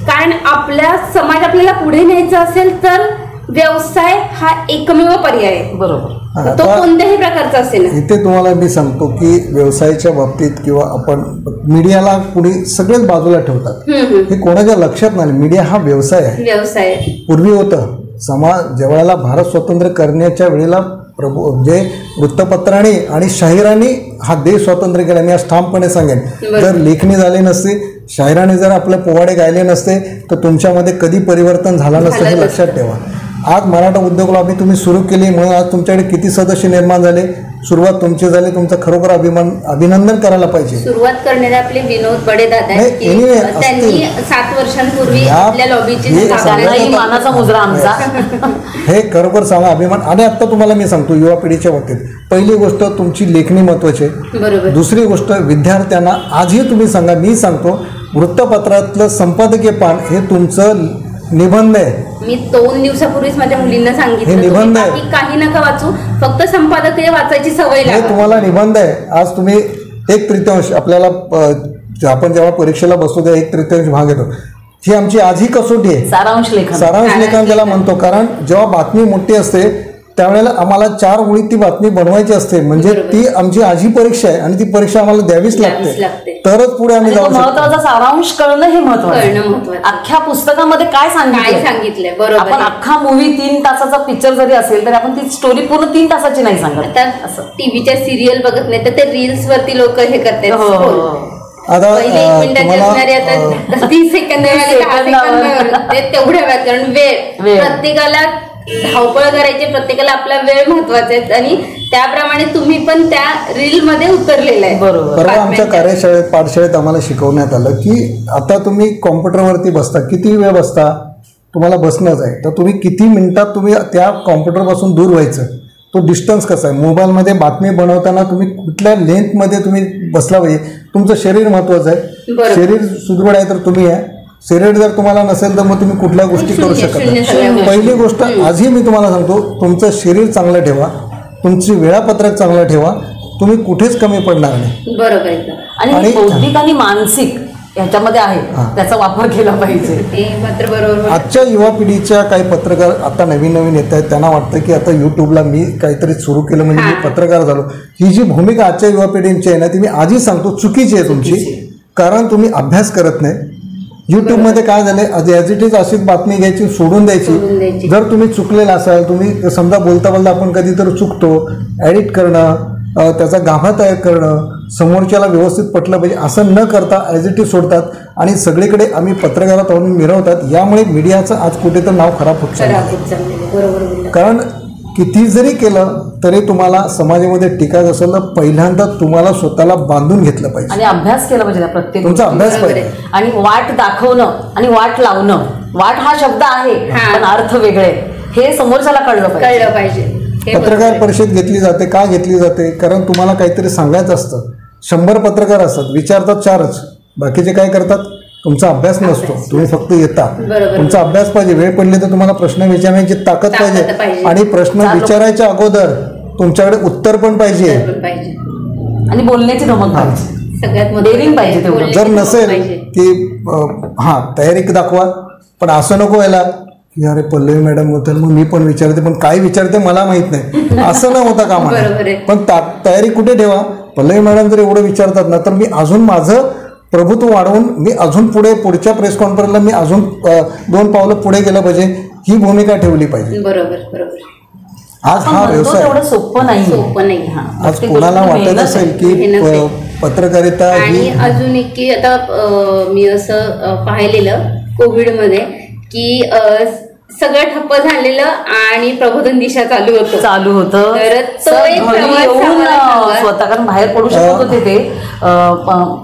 कारण आपला समाज आपल्याला पुढे न्यायचा असेल तर व्यवसाय हा एकमेव पर्याय आहे. बरोबर. तो कोणत्याही प्रकारचा असेल. इथे तुम्हाला मी सांगतो की व्यवसायाच्या बाबतीत किंवा आपण मीडियाला कुणी सगळेच बाजूला ठेवतात. हे कोणाच्या लक्षात नाही. मीडिया हा व्यवसाय आहे. व्यवसाय पूर्वी होतं समाज ज्यावेळेला भारत स्वतंत्र करण्याच्या वेळेला म्हणजे वृत्तपत्राने आणि शाहिरांनी हा देश स्वतंत्र केला. मी आज ठामपणे सांगेन, जर लेखणी झाले नसते, शाहिराने जर आपले पोवाडे गायले नसते तर तुमच्यामध्ये कधी परिवर्तन झालं नसतं हे लक्षात ठेवा. आज मराठा उद्योग लॉबी तुम्ही सुरू केली म्हणून आज तुमच्याकडे किती सदस्य निर्माण झाले. सुरुवात तुमची झाली. तुमचं खरोखर अभिनंदन करायला पाहिजे. सुरुवात करणारे आपले विनोद बडेदादा त्यांनी 7 वर्षांपूर्वी आपल्या लॉबीची मानाचा मुजरा आमचा. हे खरोखर सांगा अभिमान. आणि आता तुम्हाला मी सांगतो युवा पिढीच्या बाबतीत पहिली गोष्ट तुमची लेखणी महत्वाची आहे. दुसरी गोष्ट विद्यार्थ्यांना आजही तुम्ही सांगा, मी सांगतो वृत्तपत्रातलं संपादकीय पान हे तुमचं निबंध आहे. मी 2 दिवसापूर्वीच माझ्या मुलींना सांगितलं निबंध आहे. काही नका वाचू, फक्त संपादकीय वाचायची सवय हे तुम्हाला निबंध आहे. आज तुम्ही 1/3 आपल्याला आपण जेव्हा परीक्षेला बसतो तेव्हा 1/3 भाग येतो. ही आमची आजही कसोटी आहे. सारांश लेखन ज्याला म्हणतो. कारण जेव्हा बातमी मोठी असते त्यावेळेला आम्हाला 4 ओळीत ती बातमी बनवायची असते. म्हणजे ती आमची आजी परीक्षा आहे आणि ती परीक्षा आम्हाला द्यावीच लागते. तरच पुढे आम्ही जाऊ शकतो. महत्वाचा सारांश कळणं हे महत्वाचं. अख्ख्या पुस्तकामध्ये काय सांगितलंय. बरोबर. आपण अख्खा मूवी 3 तासाचा पिक्चर जरी असेल तरी आपण ती स्टोरी पूर्ण 3 तासाची नाही सांगत. असं टीव्हीच्या सिरियल बघत नाही तर ते रील्स वरती लोक हे करतात. आता 30 सेकंद तेवढ्या वेळ. कारण वेळ प्रत्येकाला धावपळ करायची, प्रत्येकाला आपला वेळ महत्वाचा आहे आणि त्याप्रमाणे तुम्ही पण त्या रील मध्ये उतरलेला आहे. बरोबर. परवा आमच्या कार्यशाळेत पाठशाळेत आम्हाला शिकवण्यात आलं की आता तुम्ही कॉम्प्युटरवरती बसता, किती वेळ बसता, तुम्हाला बसणंच आहे तर तुम्ही किती मिनिटात तुम्ही त्या कॉम्प्युटरपासून दूर व्हायचं. तो डिस्टन्स कसा आहे. मोबाईलमध्ये बातमी बनवताना तुम्ही कुठल्या लेंथमध्ये तुम्ही बसला पाहिजे. तुमचं शरीर महत्वाचं आहे. शरीर सुदृढ आहे तर तुम्ही आहे. शरीर जर तुम्हाला नसेल तर मग तुम्ही कुठल्या गोष्टी करू शकत नाही. पहिली गोष्ट आजही मी तुम्हाला सांगतो, तुमचं शरीर चांगलं ठेवा, तुमची वेळापत्रक चांगलं ठेवा, तुम्ही कुठेच कमी पडणार नाही. बरोबर. आणि बौद्धिक आणि मानसिक ह्याच्यामध्ये आहे त्याचा वापर केला पाहिजे. आजच्या युवा पिढीच्या काही पत्रकार आता नवीन येत आहेत. त्यांना वाटतं की आता युट्यूबला मी काहीतरी सुरू केलं म्हणजे मी पत्रकार झालो. ही जी भूमिका आजच्या युवा पिढींची आहे ना ती मी आजही सांगतो चुकीची आहे तुमची. कारण तुम्ही अभ्यास करत नाही. युट्यूबमध्ये काय झालंय, ॲज इट इज अशीच बातमी घ्यायची सोडून द्यायची. जर तुम्ही चुकलेला असाल, तुम्ही समजा बोलता आपण कधीतरी चुकतो, एडिट करणं, त्याचा गाभा तयार करणं, समोरच्याला व्यवस्थित पटलं पाहिजे असं न करता ॲज इट इज सोडतात आणि सगळीकडे आम्ही पत्रकारात होऊन मिरवतात. यामुळे मीडियाचं आज कुठेतरी नाव खराब होत चाललं. कारण किती जरी केलं तरी तुम्हाला समाजामध्ये टिकायचं असेल तर पहिल्यांदा तुम्हाला स्वतःला बांधून घेतलं पाहिजे आणि अभ्यास केला पाहिजे. प्रत्येक तुमचा अभ्यास पाहिजे. आणि वाट दाखवणं आणि वाट लावणं. वाट हा शब्द आहे पण अर्थ वेगळे हे समोरच्याला कळलं पाहिजे. पत्रकार परिषद घेतली जाते. का घेतली जाते? कारण तुम्हाला काहीतरी सांगायचं असतं. 100 पत्रकार असतात, विचारतात 4च, बाकीचे काय करतात? तुमचा अभ्यास नसतो, तुम्ही फक्त येता. तुमचा अभ्यास पाहिजे. वेळ पडली तर तुम्हाला प्रश्न विचारण्याची ताकद पाहिजे आणि प्रश्न विचारायच्या अगोदर तुमच्याकडे उत्तर पण पाहिजे आणि बोलण्याची धमक पाहिजे. जर नसेल की तयारी दाखवा पण असं नको व्हायला की अरे पल्लवी मॅडम होते मग मी पण विचारते पण काय विचारते मला माहित नाही, असं न होता कामा. पण तयारी कुठे ठेवा. पल्लवी मॅडम जर एवढं विचारतात ना तर मी अजून माझं प्रभुत्व वाढवून मी अजून पुढच्या प्रेस कॉन्फरन्सला मी अजून 2 पावलं पुढे गेलं पाहिजे, ही भूमिका ठेवली पाहिजे. आज हा व्यवसाय सोपं नाही. आज कोणाला वाटत असेल की पत्रकारिता आणि अजून एक की आता मी असं पाहिलेलं कोविडमध्ये की सगळं ठप्प झालेलं आणि प्रबोधन दिशा चालू होतं. स्वतः कारण बाहेर पडू शकत होते ते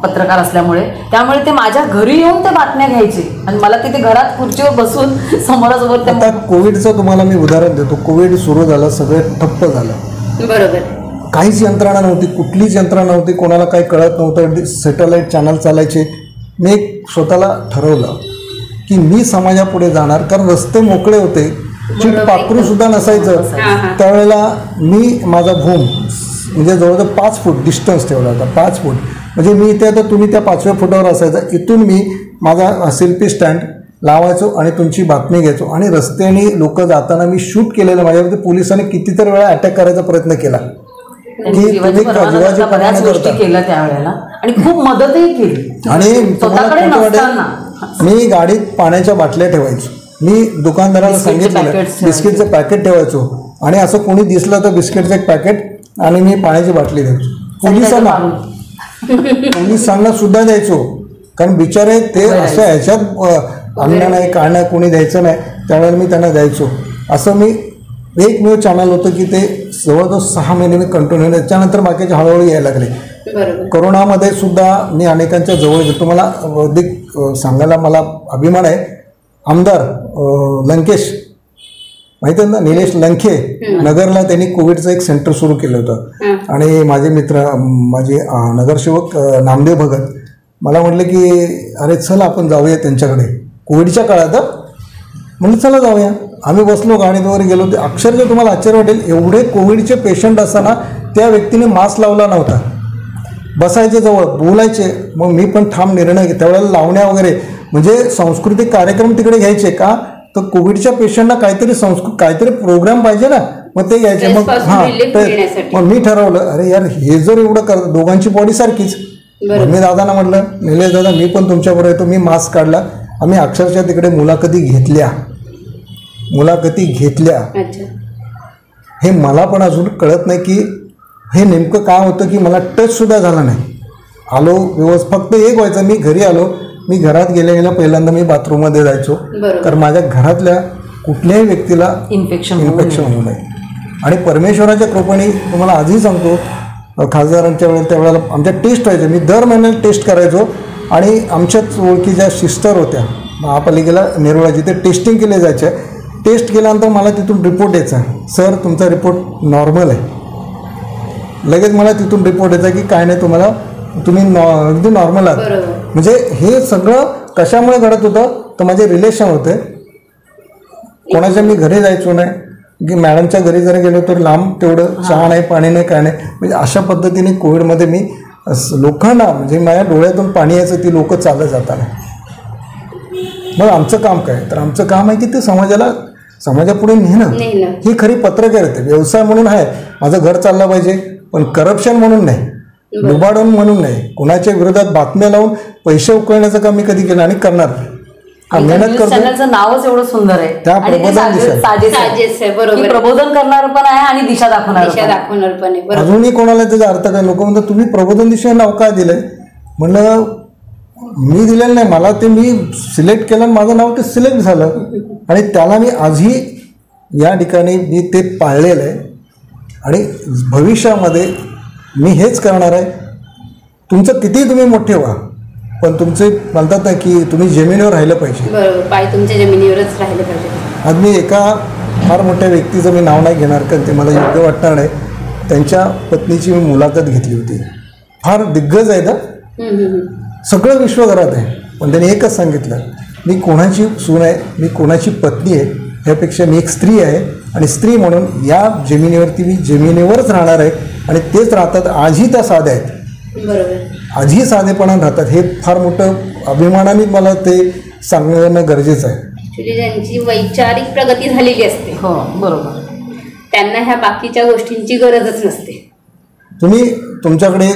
पत्रकार असल्यामुळे, त्यामुळे ते माझ्या घरी येऊन ते बातम्या घ्यायचे आणि मला तिथे घरात खुर्चीवर बसून समोरासमोर. आता कोविडचं तुम्हाला मी उदाहरण देतो. कोविड सुरू झालं, सगळं ठप्प झालं. बरोबर. काहीच यंत्रणा नव्हती, कुठलीच यंत्रणा नव्हती, कोणाला काही कळत नव्हतं. सॅटेलाईट चॅनल चालायचे. मी स्वतःला ठरवलं की मी समाजापुढे जाणार. कारण रस्ते मोकळे होते, चिट पाखरू सुद्धा नसायचं. त्यावेळेला मी माझा भूम म्हणजे जवळजवळ 5 फूट डिस्टन्स ठेवला होता. 5 फूट म्हणजे मी इथे आता तुम्ही त्या 5व्या फुटावर असायचा, इथून मी माझा सेल्फी स्टँड लावायचो आणि तुमची बातमी घ्यायचो आणि रस्त्याने लोक जाताना मी शूट केलेलं. माझ्यावरती पोलिसांनी कितीतरी वेळा अटॅक करायचा प्रयत्न केला की तुम्ही जीवाची पर्वा न करता केलं त्यावेळेला आणि खूप मदतही केली. आणि तुम्हाला खोटं वाटेल, मी गाडीत पाण्याच्या बाटल्या ठेवायचो, मी दुकानदाराला सांगितलेलं बिस्किटचं पॅकेट ठेवायचो आणि असं कोणी दिसलं तर बिस्किटचं एक पॅकेट आणि मी पाण्याची बाटली द्यायचो. पोलिसांना सुद्धा द्यायचो, कारण बिचारे ते असं ह्याच्यात अन्न नाही काय नाही कोणी द्यायचं नाही, त्यावेळेला मी त्यांना द्यायचो. असं मी एकमेव चॅनल होतं की ते जवळजवळ 6 महिने मी कंटिन्यू, त्याच्यानंतर बाकीचे हळूहळू यायला लागले. कोरोनामध्ये सुद्धा मी अनेकांच्या जवळ गेलो. तुम्हाला अधिक सांगायला मला अभिमान आहे, आमदार लंकेश माहिती आहे ना, निलेश लंके, नगरला त्यांनी कोविडचं एक सेंटर सुरू केलं होतं आणि माझे मित्र माझे नगरसेवक नामदेव भगत मला म्हटले की अरे चल आपण जाऊया त्यांच्याकडे कोविडच्या काळात. म्हणजे चला जाऊया. आम्ही बसलो गाडीत वगैरे गेलो. ते अक्षरशः तुम्हाला आश्चर्य वाटेल, एवढे कोविडचे पेशंट असताना त्या व्यक्तीने मास्क लावला नव्हता. बसायचे जवळ बोलायचे, मग मी पण ठाम निर्णय घेतला. त्यावेळेला लावण्या वगैरे म्हणजे सांस्कृतिक कार्यक्रम तिकडे घ्यायचे का, तर कोविडच्या पेशंटना काहीतरी प्रोग्राम पाहिजे ना, मग ते घ्यायचे. मग मग मी ठरवलं अरे यार हे जर एवढं करत, दोघांची बॉडी सारखीच. मी दादांना म्हटलं निलेश दादा मी पण तुमच्याबरोबर येतो. मी मास्क काढला, आम्ही अक्षरशः तिकडे मुलाखती घेतल्या. हे मला पण अजून कळत नाही की हे नेमकं काय होतं की मला टच सुद्धा झाला नाही. आलो व्यवस्थित, फक्त एक व्हायचं, मी घरी आलो, मी घरात गेल्या पहिल्यांदा मी बाथरूममध्ये जायचो, कारण माझ्या घरातल्या कुठल्याही व्यक्तीला इन्फेक्शन होऊ नये. आणि परमेश्वराच्या कृपेने तुम्हाला आजही सांगतो, खासदारांच्या वेळेला त्यावेळेला आमच्या टेस्ट व्हायच्या, मी दर महिन्याला टेस्ट करायचो आणि आमच्याच ओळखीच्या सिस्टर होत्या महापालिकेला नेरुळा, जिथे टेस्टिंग केले जायचे. टेस्ट केल्यानंतर मला तिथून रिपोर्ट यायचा, सर तुमचा रिपोर्ट नॉर्मल आहे. लगेच मला तिथून रिपोर्ट यायचा की काय नाही, तुम्ही अगदी नॉर्मल आहात. म्हणजे हे सगळं कशामुळे घडत होतं, तर माझे रिलेशन होते. कोणाच्या मी घरी जायचो नाही, की मॅडमच्या घरी जरी गेलो तर लांब तेवढं, चहा नाही पाणी नाही काय नाही. म्हणजे अशा पद्धतीने कोविडमध्ये मी लोकांना, म्हणजे माझ्या डोळ्यातून पाणी यायचं, ती लोक चालत जाताना. मग आमचं काम काय, तर आमचं काम आहे की ते समाजापुढे नेणं. ही खरी पत्रकारिता. व्यवसाय म्हणून आहे, माझं घर चाललं पाहिजे, पण करप्शन म्हणून नाही, लुबाडून म्हणून नाही, कुणाच्या विरोधात बातम्या लावून पैसे उकळण्याचं काम मी कधी केलं आणि करणार. मेहनत करतो. चॅनलचं नावच एवढं सुंदर आहे, त्या प्रबोधन करणार पण आहे आणि दिशा दाखवणार पण आहे. अजूनही कोणाला त्याचा अर्थ काय, लोक म्हणतात तुम्ही प्रबोधन दिशा नाव काय दिलंय. म्हणलं मी दिलेलं नाही, मला ते मी सिलेक्ट केलं आणि माझं नाव ते सिलेक्ट झालं आणि त्याला मी आजही या ठिकाणी मी ते पाळलेलं आहे आणि भविष्यामध्ये मी हेच करणार आहे. तुमचं कितीही तुम्ही मोठे व्हा, पण तुमचे म्हणतात ना की तुम्ही जमिनीवर राहिलं पाहिजे. बरोबर, पाय तुमच्या जमिनीवरच राहिले पाहिजे. आज मी एका फार मोठ्या व्यक्तीचं मी नाव नाही घेणार, कारण ते मला योग्य वाटणार नाही. त्यांच्या पत्नीची मी मुलाखत घेतली होती. फार दिग्गज आहे ना, सगळं विश्व घरात आहे, पण त्यांनी एकच सांगितलं, मी कोणाची सून आहे, मी कोणाची पत्नी आहे, ह्यापेक्षा मी एक स्त्री आहे आणि स्त्री म्हणून या जमिनीवरती मी जमिनीवरच राहणार आहे. आणि तेच राहतात. आजही त्या साध्या आहेत, आजही साधेपणाने राहतात. हे फार मोठं अभिमानाने मला ते सांगणं गरजेचं आहे. ज्यांची वैचारिक प्रगती झालेली असते, हो बरोबर, त्यांना ह्या बाकीच्या गोष्टींची गरजच नसते. तुम्ही तुमच्याकडे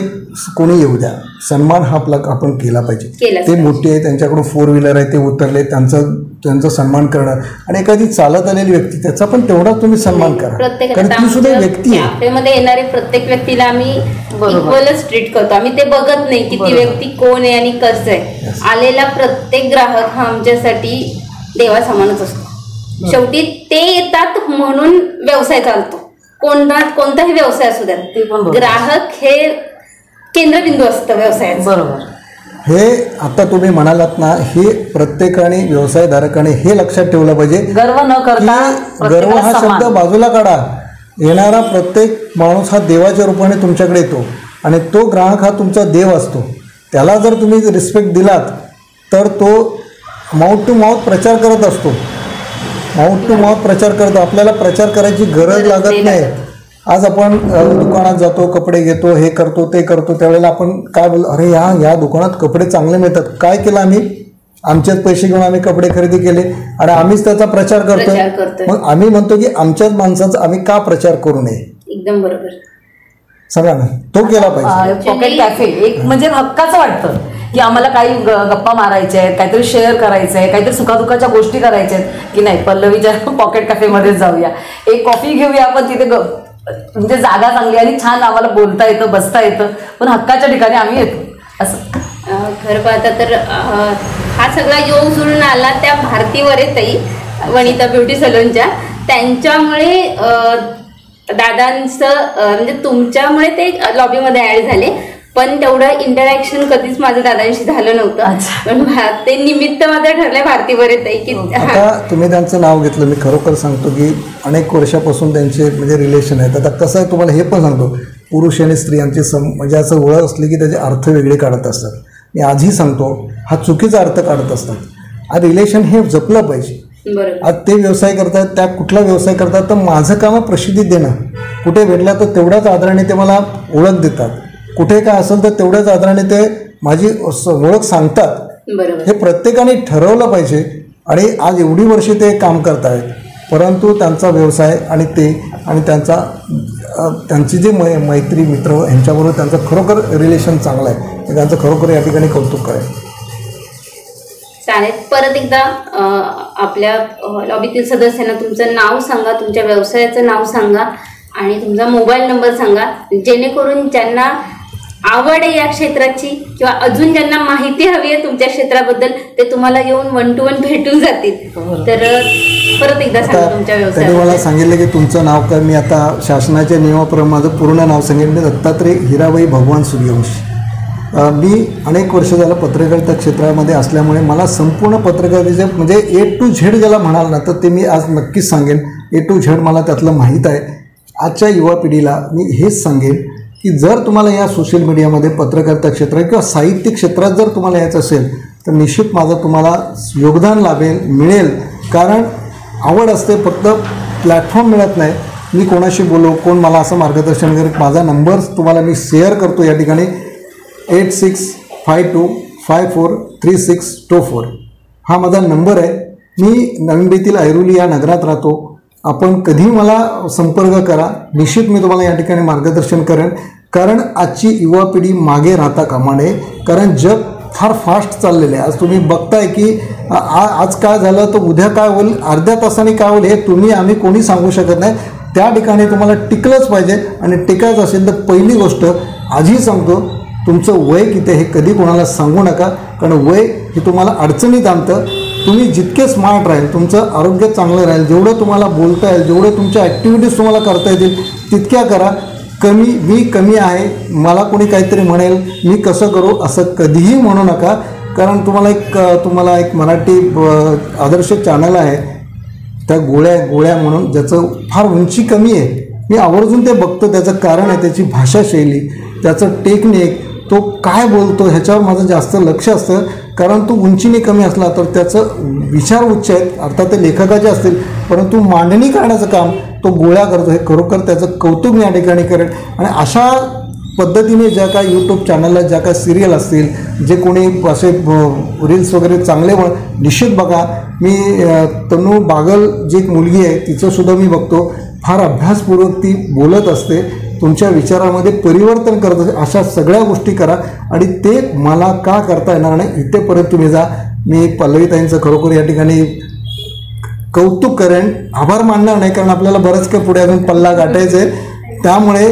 कोणी येऊ द्या, सन्मान हा आपला आपण केला पाहिजे. ते मोठे आहे, त्यांच्याकडून 4 व्हीलर आहे, ते उतरले, त्यांचा सन्मान करणार. आणि एखादी चालत आलेली व्यक्ती, त्याचा पण तेवढा तुम्ही सन्मान करा, कारण ती सुद्धा व्यक्ती आहे. कॅफेमध्ये येणारे प्रत्येक व्यक्तीला आम्ही इक्वलच ट्रीट करतो. आम्ही ते बघत नाही की ती व्यक्ती कोण आहे आणि कसं आहे. आलेला प्रत्येक ग्राहक हा आमच्यासाठी देवासमानच असतो. शेवटी ते येतात म्हणून व्यवसाय चालतो. कोणताही व्यवसाय असू द्या, ग्राहक हे केंद्रबिंदू असतं व्यवसायाचं. बरोबर. हे आता तुम्ही म्हणालात ना, हे प्रत्येकाने व्यवसायधारकाने हे लक्षात ठेवलं पाहिजे. गर्व न करता, गर्व हा शब्द बाजूला काढा. येणारा प्रत्येक माणूस हा देवाच्या रूपाने तुमच्याकडे येतो आणि तो ग्राहक हा तुमचा देव असतो. त्याला जर तुम्ही रिस्पेक्ट दिलात तर तो माउथ टू माउथ प्रचार करत असतो. माउथ टू माउथ प्रचार करतो. आपल्याला प्रचार करायची गरज लागत नाही. आज आपण दुकानात जातो, कपडे घेतो, हे करतो ते करतो, त्यावेळेला आपण काय बोलतो, अरे या दुकानात कपडे चांगले मिळतात. काय केलं आम्ही? आमच्याच पैसे घेऊन आम्ही कपडे खरेदी केले आणि आम्हीच त्याचा प्रचार करतोय. मग आम्ही म्हणतो की आमच्याच माणसाचा आम्ही का प्रचार करू नये? एकदम बरोबर. सगळा ना तो केला पाहिजे. पॉकेट कॅफे एक म्हणजे हक्काचं वाटतं की आम्हाला काही गप्पा मारायच्या आहेत, काहीतरी शेअर करायचं आहे, काहीतरी सुखादुखाच्या गोष्टी करायच्या आहेत की नाही पल्लवीच्या पॉकेट कॅफेमध्येच जाऊया, एक कॉफी घेऊया आपण तिथे, म्हणजे जागा चांगली आणि छान आम्हाला बोलता येतं, बसता येतं, पण हक्काच्या ठिकाणी आम्ही येतो असं. खरं पाहता तर हा सगळा योग जुळून आला त्या भारतीवर ताई वनिता ब्युटी सलूनच्या. त्यांच्यामुळे दादांचं म्हणजे तुमच्यामुळे ते लॉबीमध्ये ॲड झाले, पण तेवढं इंटरॅक्शन कधीच माझं दादांशी झालं नव्हतं. पण ते निमित्त मात्र ठरलंय भारतीवर ताई की आता तुम्ही त्यांचं नाव घेतलं. मी खरोखर सांगतो की अनेक वर्षापासून त्यांचे म्हणजे रिलेशन आहेत. आता कसं आहे तुम्हाला हे पण सांगतो, पुरुष आणि स्त्रियांची म्हणजे असं ओळख असली की त्याचे अर्थ वेगळे काढत असतात. मी आजही सांगतो हा चुकीचा अर्थ काढत असतात. आज रिलेशन हे जपलं पाहिजे. आज ते व्यवसाय करतात, त्या कुठला व्यवसाय करतात, तर माझं काम प्रसिद्धी देणं. कुठे भेटला तर तेवढ्याच आदराने ते मला ओळख देतात, कुठे काय असेल तर तेवढ्याच आदराने ते माझी ओळख सांगतात. हे प्रत्येकाने ठरवलं पाहिजे. आणि आज एवढी वर्षे ते काम करत आहेत, परंतु त्यांचा व्यवसाय आणि त्यांची जे मैत्री मित्र ह्यांच्याबरोबर त्यांचं खरोखर रिलेशन चांगलं आहे. त्यांचं खरोखर या ठिकाणी कौतुक आहे. चालेल. परत एकदा आपल्या लॉबीतील सदस्यांना तुमचं नाव सांगा, तुमच्या व्यवसायाचं नाव सांगा आणि तुमचा मोबाईल नंबर सांगा, जेणेकरून ज्यांना आवड आहे या क्षेत्राची किंवा अजून ज्यांना माहिती हवी आहे तुमच्या क्षेत्राबद्दल ते तुम्हाला येऊन 1 to 1 भेटून जातील. तर परत एकदा सांगा तुमच्या व्यवसायात. त्यांनी मला सांगितलं की तुमचं नाव काय. मी आता शासनाच्या नियमाप्रमाणे माझं पूर्ण नाव सांगितलं, दत्तात्रय हिराबाई भगवान सूर्यवंशी. मी अनेक वर्ष झालं पत्रकारिता क्षेत्रामध्ये असल्यामुळे मला संपूर्ण पत्रकारितेचे म्हणजे A to Z ज्याला म्हणाल ना, तर ते मी आज नक्कीच सांगेन. A to Z मला त्यातलं माहीत आहे. आजच्या युवा पिढीला मी हेच सांगेन की जर तुम्हाला या सोशल मीडियामध्ये पत्रकारिता क्षेत्रात किंवा साहित्य क्षेत्रात जर तुम्हाला यायचं असेल तर निश्चित माझं तुम्हाला योगदान मिळेल. कारण आवड असते, फक्त प्लॅटफॉर्म मिळत नाही. मी कोणाशी बोलू, कोण मला असं मार्गदर्शन करेल. माझा नंबर तुम्हाला मी शेअर करतो या ठिकाणी. 8652543624 हा माझा नंबर आहे. मी नवी मुंबईतील ऐरोली या नगरात राहतो. आपण कधी मला संपर्क करा, निश्चित मी तुम्हाला या ठिकाणी मार्गदर्शन करेन. कारण आजची युवा पिढी मागे राहता कामा नये. कारण जग फार फास्ट चाललेलं आहे. आज तुम्ही बघताय की आज काय झालं तर उद्या काय होईल, अर्ध्या तासाने काय होईल हे आम्ही कोणी सांगू शकत नाही. त्या ठिकाणी तुम्हाला टिकलंच पाहिजे. आणि टिकायचं असेल तर पहिली गोष्ट आजही सांगतो, तुमचं वय किती हे कधी कोणाला सांगू नका. कारण वय हे तुम्हाला अडचणीत आणतं. तुम्ही जितके स्मार्ट राहील, तुमचं आरोग्य चांगलं राहील, जेवढं तुम्हाला बोलता येईल, जेवढं तुमच्या ॲक्टिव्हिटीज तुम्हाला करता येतील तितक्या करा. मी कमी आहे, मला कोणी काहीतरी म्हणेल मी कसं करू असं कधीही म्हणू नका. कारण तुम्हाला एक मराठी आदर्श चॅनल आहे, त्या गोळ्या म्हणून, ज्याचं फार उंची कमी आहे. मी आवर्जून ते बघतो. त्याचं कारण आहे त्याची भाषाशैली, त्याचं टेक्निक, तो काय बोलतो ह्याच्यावर माझं जास्त लक्ष असतं. कारण तो उंचीने कमी असला तर त्याचं विचार उच्च आहेत, अर्थात ते लेखकाचे असतील, परंतु मांडणी करण्याचं काम तो गोळ्या करतो. हे खरोखर त्याचं कौतुक मी या ठिकाणी करेन. आणि अशा पद्धतीने ज्या काय यूट्यूब चॅनलला ज्या काय सिरियल असतील, जे कोणी असे रील्स वगैरे चांगले निश्चित बघा. मी तनू बागल जी एक मुलगी आहे तिचंसुद्धा मी बघतो. फार अभ्यासपूर्वक ती बोलत असते, तुमच्या विचारामध्ये परिवर्तन करत असते. अशा सगळ्या गोष्टी करा. आणि ते मला का करता येणार नाही इथेपर्यंत तुम्ही जा. मी पल्लवीताईंचं खरोखर या ठिकाणी कौतुक करेन. आभार मानणार नाही, कारण आपल्याला बरंच काही पुढे अजून पल्ला गाठायचं आहे. त्यामुळे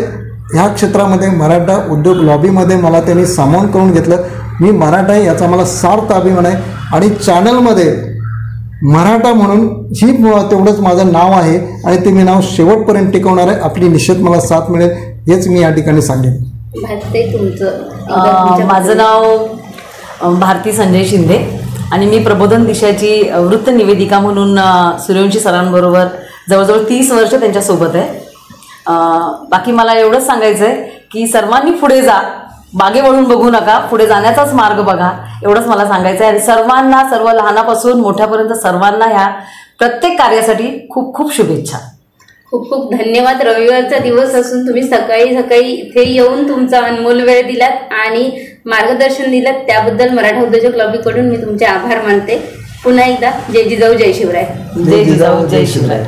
ह्या क्षेत्रामध्ये मराठा उद्योग लॉबीमध्ये मला त्यांनी सामावून करून घेतलं. मी मराठा आहे याचा मला सार्थ अभिमान आहे. आणि चॅनलमध्ये मराठा म्हणून तेवढंच माझं नाव आहे आणि ते मी नाव शेवटपर्यंत टिकवणार आहे. आपली निश्चित मला साथ मिळेल हेच मी या ठिकाणी सांगेन. माझं नाव भारती संजय शिंदे आणि मी प्रबोधन दिशाची वृत्त निवेदिका म्हणून सूर्यवंशी सरांबरोबर जवळजवळ 30 वर्ष त्यांच्यासोबत आहे. बाकी मला एवढंच सांगायचं आहे की सर्वांनी पुढे जा, मागे वळून बघू नका, पुढे जाण्याचाच मार्ग बघा, एवढंच मला सांगायचं आहे. आणि सर्वांना, सर्व लहानापासून मोठ्यापर्यंत सर्वांना ह्या प्रत्येक कार्यासाठी खूप खूप शुभेच्छा. खूप खूप धन्यवाद. रविवारचा दिवस असून तुम्ही सकाळी सकाळी इथे येऊन तुमचा अनमोल वेळ दिलात आणि मार्गदर्शन दिलात, त्याबद्दल मराठा उद्योजक लॉबीकडून मी तुमचे आभार मानते. पुन्हा एकदा जय जिजाऊ जय शिवराय. जय जिजाऊ जय शिवराय.